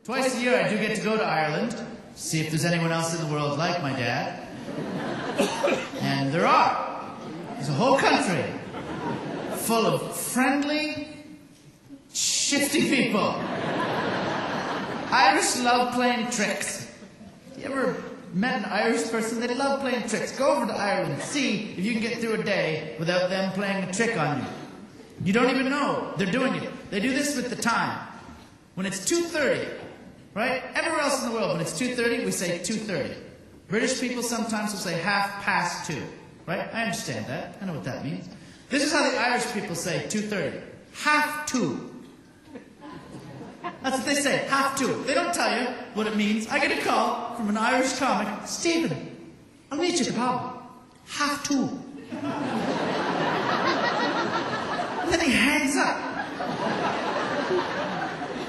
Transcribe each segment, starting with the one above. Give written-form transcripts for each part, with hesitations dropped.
Twice a year I do get to go to Ireland, see if there's anyone else in the world like my dad. And there are. There's a whole country full of friendly, shifty people. Irish love playing tricks. You ever met an Irish person? They love playing tricks. Go over to Ireland, see if you can get through a day without them playing a trick on you. You don't even know they're doing it. They do this with the time. When it's 2:30, right? Everywhere else in the world, when it's 2:30, we say 2:30. British people sometimes will say 2:30, right? I understand that. I know what that means. This is how the Irish people say 2:30. 2:30. That's what they say, 2:30. They don't tell you what it means. I get a call from an Irish comic. Stephen, I'll meet you at the pub. 2:30. And then he hangs up.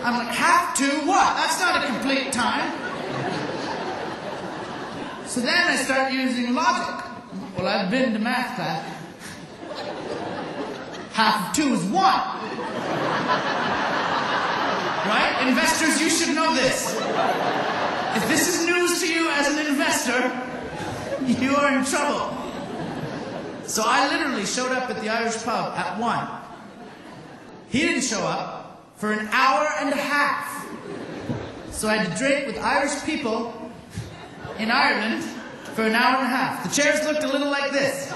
I'm like, 2:30 what? That's not a complete time. So then I start using logic. Well, I've been to math class. 2:30 is 1. Right? Investors, you should know this. If this is news to you as an investor, you are in trouble. So I literally showed up at the Irish pub at 1. He didn't show up for an hour and a half. So I had to drink with Irish people in Ireland for an hour and a half. The chairs looked a little like this.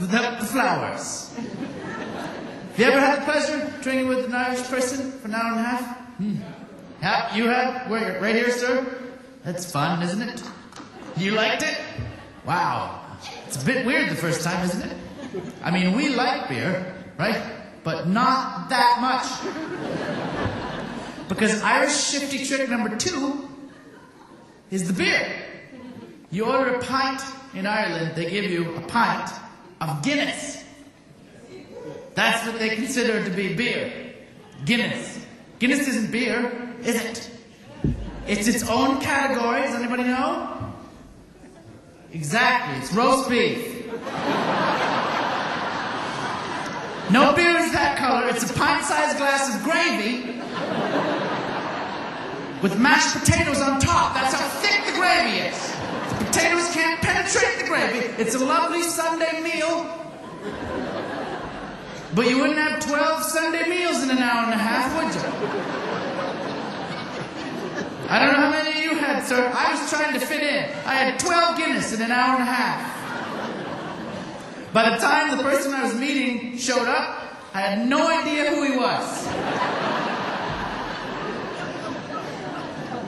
Without the flowers. Have you ever had the pleasure of drinking with an Irish person for an hour and a half? Yeah, you have? Where, right here, sir? That's fun, isn't it? You liked it? Wow. It's a bit weird the first time, isn't it? I mean, we like beer, right? But not that much. Because Irish shifty trick number 2 is the beer. You order a pint in Ireland, they give you a pint of Guinness. That's what they consider to be beer. Guinness. Guinness isn't beer, is it? It's its own category. Does anybody know? Exactly. It's roast beef. No beer is that color. It's a pint-sized glass of gravy with mashed potatoes on top. That's how thick the gravy is. The potatoes can't penetrate the gravy. It's a lovely Sunday meal. But you wouldn't have 12 Sunday meals in an hour and a half, would you? I don't know how many you had, sir. I was trying to fit in. I had 12 Guinness in an hour and a half. By the time the person I was meeting showed up, I had no idea who he was.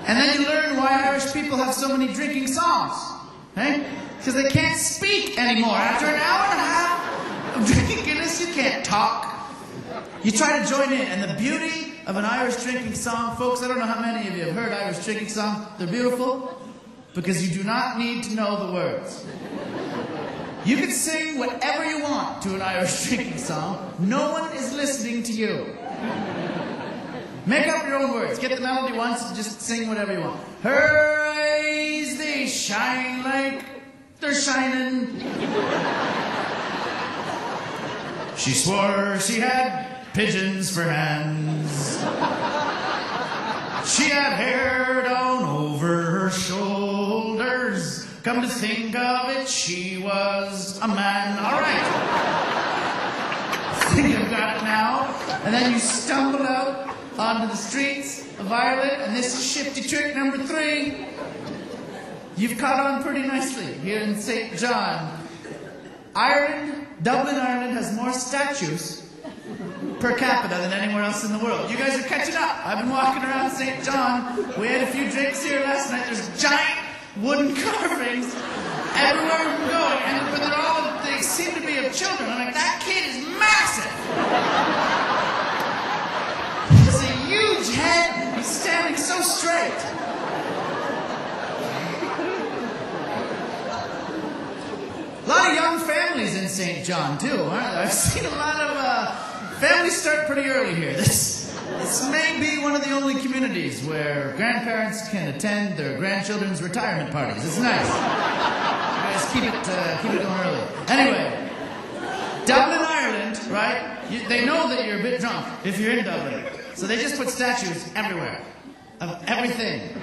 And then you learn why Irish people have so many drinking songs. Right? Because they can't speak anymore. After an hour and a half of drinking Guinness, you can't talk. You try to join in, and the beauty of an Irish drinking song, folks, I don't know how many of you have heard Irish drinking songs. They're beautiful because you do not need to know the words. You can sing whatever you want to an Irish drinking song. No one is listening to you. Make up your own words. Get the melody once and just sing whatever you want. Her eyes, they shine like they're shining. She swore she had pigeons for hands. She had hair down over her shoulders. Come to think of it, she was a man. All right. I think I've got it now. And then you stumble out onto the streets of Ireland, and this is shifty trick number 3. You've caught on pretty nicely here in St. John. Ireland, Dublin, Ireland has more statues per capita than anywhere else in the world. You guys are catching up. I've been walking around St. John. We had a few drinks here last night. There's giant wooden carvings everywhere we're going, but they seem to be of children. I'm like, that kid is massive. He has a huge head. He's standing so straight. A lot of young families in St. John, too, aren't there? I've seen a lot of families start pretty early here. This may be one of the only communities where grandparents can attend their grandchildren's retirement parties. It's nice. You guys keep it going early. Anyway, Dublin, Ireland right? They know that you're a bit drunk if you're in Dublin. So they just put statues everywhere of everything.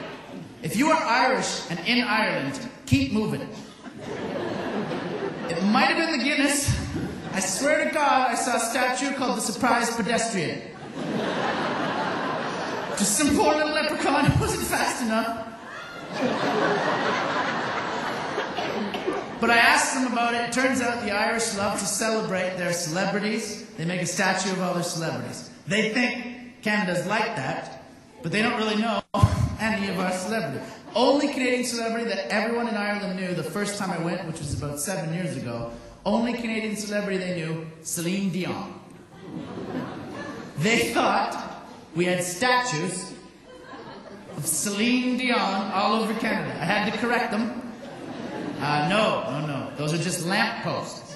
If you are Irish and in Ireland, keep moving. It might have been the Guinness. I swear to God, I saw a statue called the Surprise Pedestrian. Just some poor little leprechaun who wasn't fast enough. But I asked them about it. It turns out the Irish love to celebrate their celebrities. They make a statue of all their celebrities. They think Canada's like that, but they don't really know any of our celebrities. Only Canadian celebrity that everyone in Ireland knew the first time I went, which was about 7 years ago, only Canadian celebrity they knew, Celine Dion. They thought we had statues of Celine Dion all over Canada. I had to correct them. No. Those are just lamp posts.